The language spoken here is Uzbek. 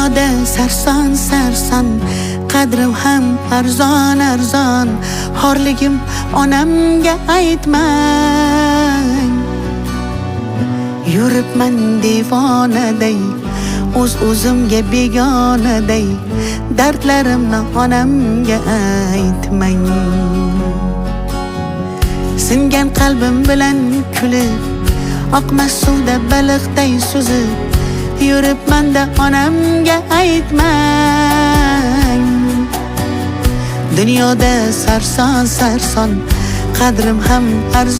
Dunyoda sarson sarson, qadrim ham arzon arzon. Xorligim onamga aytmang. Yuribman devonaday, o'zimga begonaday. Dardlarimni onamga aytmang. Singan qalbim bilan kulib, oqmas suvda baliqday suzib, yuribman-da onamga aytmang. Dunyoda sarson sarson, qadrim ham arzon.